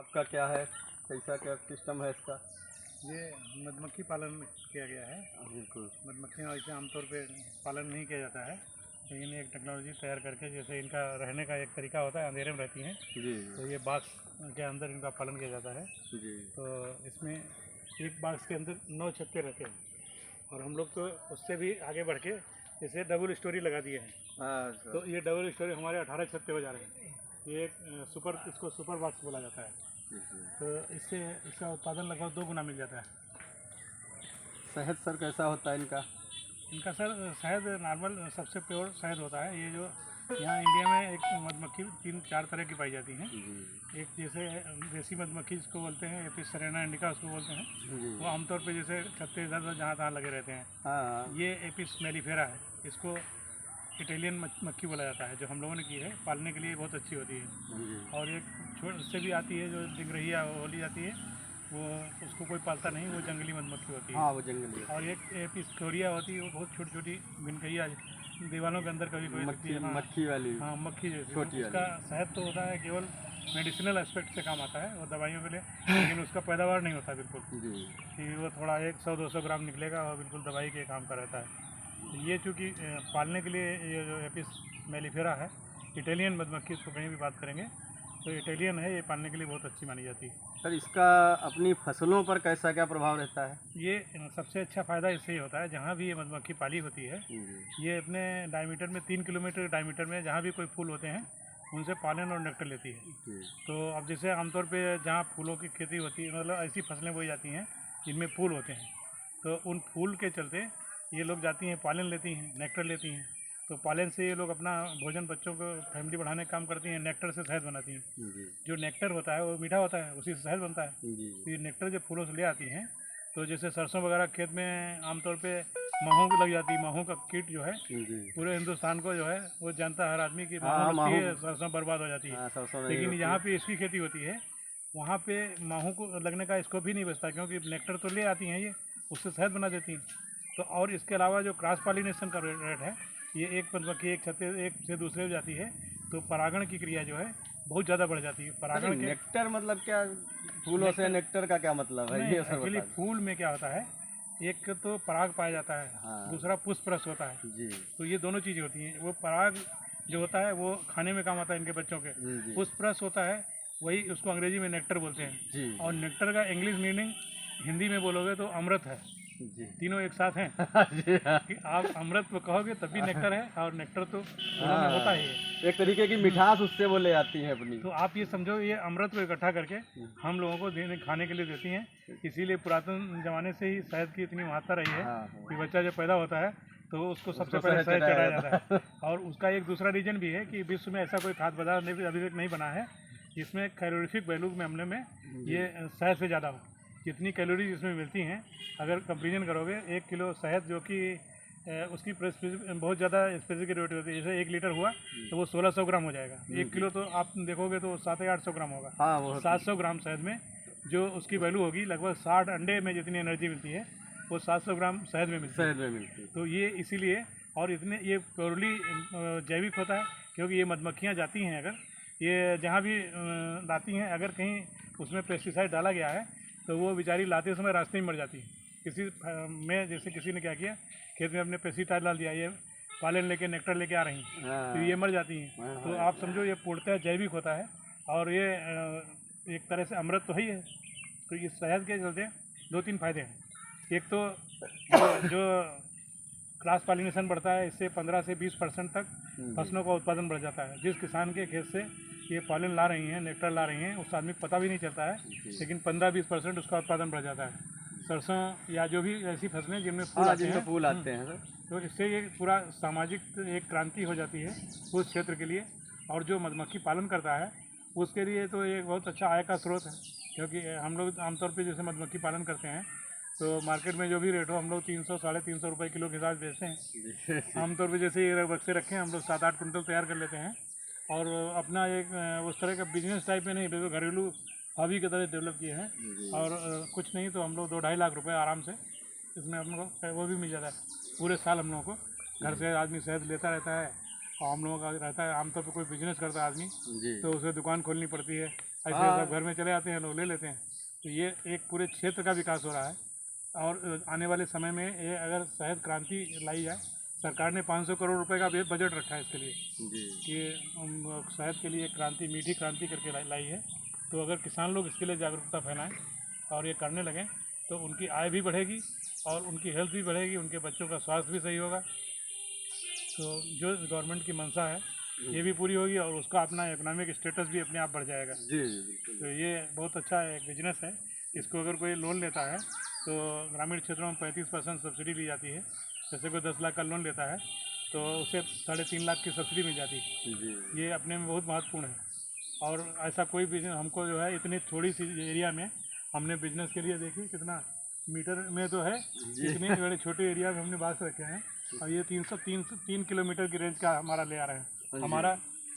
आपका क्या है, कैसा क्या सिस्टम है इसका? ये मधुमक्खी पालन किया गया है। बिल्कुल। मधुमक्खियाँ वैसे आमतौर पे पालन नहीं किया जाता है, लेकिन एक टेक्नोलॉजी तैयार करके, जैसे इनका रहने का एक तरीका होता है, अंधेरे में रहती हैं, जी तो ये बॉक्स के अंदर इनका पालन किया जाता है। जी। तो इसमें एक बॉक्स के अंदर 9 छत्ते रहते हैं, और हम लोग तो उससे भी आगे बढ़ के इसे डबल स्टोरी लगा दिए हैं। अच्छा। तो ये डबल स्टोरी हमारे 18 छत्ते हो जा रहे हैं। ये इसको सुपर बॉक्स बोला जाता है। तो इससे इसका उत्पादन लगभग 2 गुना मिल जाता है। शहद सर कैसा होता है इनका? इनका सर शहद नॉर्मल सबसे प्योर शहद होता है। ये जो यहाँ इंडिया में एक मधुमक्खी 3-4 तरह की पाई जाती हैं। एक जैसे देसी मधुमक्खी जिसको बोलते हैं, एपिस सेरेना इंडिका उसको बोलते हैं। वो आमतौर पे जैसे छत्ते इधर जहाँ तहाँ लगे रहते हैं। हाँ। ये एपिस मेलिफेरा है। इसको इटालियन मक्खी बोला जाता है, जो हम लोगों ने की है, पालने के लिए बहुत अच्छी होती है। और एक छोट उससे भी आती है जो डिंगरहिया बोली जाती है, वो उसको कोई पालता नहीं, वो जंगली मधुमक्खी होती है। हाँ, वो जंगली। और एक एपिस्टोरिया होती है, वो बहुत छोटी छोटी भिनकहिया दीवारों के अंदर कभी कोई लगती है। हाँ, मक्खी वाली। हाँ, मक्खी जैसी। छोटी उसका शहद तो होता है केवल मेडिसिनल एस्पेक्ट से काम आता है और दवाइयों के लिए, लेकिन उसका पैदावार नहीं होता बिल्कुल कि वो थोड़ा 100-200 ग्राम निकलेगा और बिल्कुल दवाई के काम का रहता है। तो ये चूँकि पालने के लिए ये जो एपिस मेलिफेरा है, इटालियन मधुमक्खी, इसको कहीं भी बात करेंगे तो इटालियन है, ये पालने के लिए बहुत अच्छी मानी जाती है। सर इसका अपनी फसलों पर कैसा क्या प्रभाव रहता है? ये सबसे अच्छा फ़ायदा इससे ही होता है, जहाँ भी ये मधुमक्खी पाली होती है, ये अपने डायमीटर में 3 किलोमीटर डायमीटर में जहाँ भी कोई फूल होते हैं उनसे पालन और नेक्टर लेती है। तो अब जैसे आमतौर पे जहाँ फूलों की खेती होती है, मतलब ऐसी फसलें बोई जाती हैं जिनमें फूल होते हैं, तो उन फूल के चलते ये लोग जाती हैं, पालन लेती हैं, नेक्टर लेती हैं। तो पालन से ये लोग अपना भोजन, बच्चों को फैमिली बढ़ाने का काम करती हैं। नेक्टर से शहद बनाती हैं। जो नेक्टर होता है वो मीठा होता है, उसी से शहद बनता है। तो ये नेक्टर जब फूलों से ले आती हैं, तो जैसे सरसों वगैरह खेत में आमतौर पे महू लग जाती है। महू का कीट जो है पूरे हिंदुस्तान को जो है वो जानता है हर आदमी की महू लगती है, सरसों बर्बाद हो जाती है। लेकिन यहाँ पे इसकी खेती होती है, वहाँ पे महू को लगने का स्कोप ही नहीं बचता, क्योंकि नेक्टर तो ले आती हैं, ये उससे शहद बना देती हैं। तो और इसके अलावा जो क्रॉस पॉलिनेशन का रेट है, ये एक मधुमक्खी एक छत्ते एक से दूसरे में जाती है, तो परागण की क्रिया जो है बहुत ज़्यादा बढ़ जाती है। परागण के नेक्टर मतलब क्या? फूलों से नेक्टर का क्या मतलब है? ये सर एक्चुअली फूल में क्या होता है, एक तो पराग पाया जाता है, दूसरा पुष्प रस होता है जी। तो ये दोनों चीज़ें होती हैं। वो पराग जो होता है वो खाने में काम आता है इनके बच्चों के। पुष्प रस होता है, वही उसको अंग्रेजी में नेक्टर बोलते हैं। और नेक्टर का इंग्लिश मीनिंग हिंदी में बोलोगे तो अमृत है। तीनों एक साथ हैं कि आप अमृत को कहोगे तब भी नेक्टर है, और नेक्टर तो फूलों में होता ही है। एक तरीके की मिठास उससे वो ले आती है अपनी। तो आप ये समझो, ये अमृत को इकट्ठा करके हम लोगों को देने खाने के लिए देती हैं। इसीलिए पुरातन जमाने से ही शहद की इतनी महत्ता रही है कि बच्चा जब पैदा होता है तो उसको सबसे पहले शहद चढ़ाया जाता है। और उसका एक दूसरा रीजन भी है कि विश्व में ऐसा कोई खाद्य पदार्थ अभी तक नहीं बना है जिसमें कैलोरीफिक वैल्यू के मामले में ये शहद से ज़्यादा हो। जितनी कैलोरीज इसमें मिलती हैं, अगर कंपेरिजन करोगे, 1 किलो शहद जो कि उसकी बहुत ज़्यादा स्पेसिफिक होती है, जैसे 1 लीटर हुआ तो वो 1600 ग्राम हो जाएगा। 1 किलो तो आप देखोगे तो 700-800 ग्राम होगा। 700 ग्राम शहद में जो उसकी वैल्यू होगी, लगभग 60 अंडे में जितनी एनर्जी मिलती है वो 700 ग्राम शहद में मिलती है। तो ये इसीलिए, और इतने ये प्योरली जैविक होता है, क्योंकि ये मधुमक्खियाँ जाती हैं, अगर ये जहाँ भी लाती हैं, अगर कहीं उसमें पेस्टिसाइड डाला गया है तो वो बेचारी लाते समय रास्ते में मर जाती है। किसी में जैसे किसी ने क्या किया, खेत में अपने पेस्टिसाइड डाल दिया, ये पालन लेके नेक्टर लेके आ रही हैं, तो ये मर जाती हैं। तो आप समझो ये पूर्णतः जैविक होता है, और ये एक तरह से अमृत तो ही है। तो इस शहद के चलते 2-3 फायदे हैं। एक तो जो क्रॉस पॉलिनेशन बढ़ता है, इससे 15 से 20% तक फसलों का उत्पादन बढ़ जाता है। जिस किसान के खेत से ये पॉलन ला रही हैं, नेक्टर ला रही हैं, उस आदमी को पता भी नहीं चलता है, लेकिन 15-20% उसका उत्पादन बढ़ जाता है। सरसों या जो भी ऐसी फसलें जिनमें फूल आते हैं, तो इससे ये पूरा सामाजिक एक क्रांति हो जाती है उस क्षेत्र के लिए। और जो मधुमक्खी पालन करता है उसके लिए तो ये बहुत अच्छा आय का स्रोत है, क्योंकि हम लोग आमतौर पर जैसे मधुमक्खी पालन करते हैं तो मार्केट में जो भी रेट हो, हम लोग 300-350 रुपये किलो के हिसाब से बेचते हैं। आमतौर पे जैसे ये बक्से रखें, हम लोग 7-8 कुंटल तैयार कर लेते हैं, और अपना एक उस तरह का बिजनेस टाइप में नहीं, बिल्कुल घरेलू हॉबी की तरह डेवलप किए हैं। और कुछ नहीं तो हम लोग 2-2.5 लाख रुपए आराम से इसमें हम लोग को वो भी मिल जाता है। पूरे साल हम लोगों को घर से आदमी शहद लेता रहता है, और हम लोगों का रहता है, आमतौर पर कोई बिजनेस करता है आदमी तो उसे दुकान खोलनी पड़ती है, ऐसे हाँ। सब घर में चले आते हैं, लोग ले लेते हैं। तो ये एक पूरे क्षेत्र का विकास हो रहा है। और आने वाले समय में ये अगर शहद क्रांति लाई जाए, सरकार ने 500 करोड़ रुपए का बजट रखा है इसके लिए जी कि शहद के लिए क्रांति, मीठी क्रांति करके लाई है। तो अगर किसान लोग इसके लिए जागरूकता फैलाएं और ये करने लगें तो उनकी आय भी बढ़ेगी और उनकी हेल्थ भी बढ़ेगी, उनके बच्चों का स्वास्थ्य भी सही होगा। तो जो गवर्नमेंट की मंशा है ये भी पूरी होगी और उसका अपना इकोनॉमिक स्टेटस भी अपने आप बढ़ जाएगा। जी जी बिल्कुल। तो ये बहुत अच्छा एक बिजनेस है। इसको अगर कोई लोन लेता है तो ग्रामीण क्षेत्रों में 35% सब्सिडी ली जाती है। जैसे कोई 10 लाख का लोन लेता है तो उसे 3.5 लाख की सब्सिडी मिल जाती है। जी ये अपने में बहुत महत्वपूर्ण है। और ऐसा कोई बिजनेस हमको जो है इतनी थोड़ी सी एरिया में हमने बिजनेस के लिए देखिए कितना मीटर में तो है, इतने बड़े छोटे एरिया में हमने बांस रखे हैं और ये 3 किलोमीटर की रेंज का हमारा ले आ रहे हैं। हमारा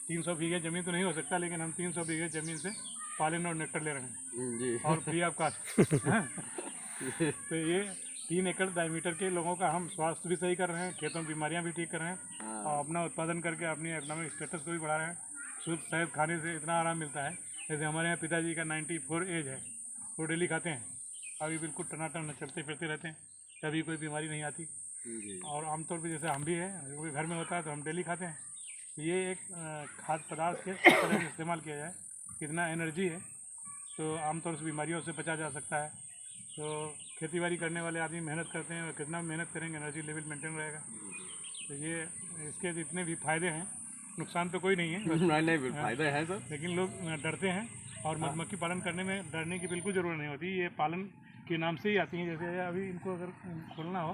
300 बीघे ज़मीन तो नहीं हो सकता, लेकिन हम 300 बीघे ज़मीन से पालन और नेक्टर ले रहे हैं जी और फ्री ऑफ कास्ट। तो ये 3 एकड़ डायमीटर के लोगों का हम स्वास्थ्य भी सही कर रहे हैं, खेतों में बीमारियां भी ठीक कर रहे हैं और अपना उत्पादन करके अपनी इकोनॉमिक स्टेटस को भी बढ़ा रहे हैं। शुद्ध शहद खाने से इतना आराम मिलता है। जैसे हमारे यहाँ पिताजी का 94 एज है, वो डेली खाते हैं, अभी बिल्कुल टनाटन चलते फिरते रहते हैं, कभी कोई बीमारी नहीं आती। और आमतौर पे जैसे हम भी हैं, वो घर में होता है तो हम डेली खाते हैं। ये एक खाद्य पदार्थ के किस तरह से इस्तेमाल किया जाए, कितना एनर्जी है, तो आमतौर से बीमारियों से बचा जा सकता है। तो खेतीबाड़ी करने वाले आदमी मेहनत करते हैं और कितना मेहनत करेंगे एनर्जी लेवल मेंटेन रहेगा। तो ये इसके जितने भी फायदे हैं, नुकसान तो कोई नहीं है, नहीं फायदे हैं सर, लेकिन लोग डरते हैं। और मधुमक्खी पालन करने में डरने की बिल्कुल ज़रूरत नहीं होती। ये पालन के नाम से ही आती हैं। जैसे अभी इनको अगर खोलना हो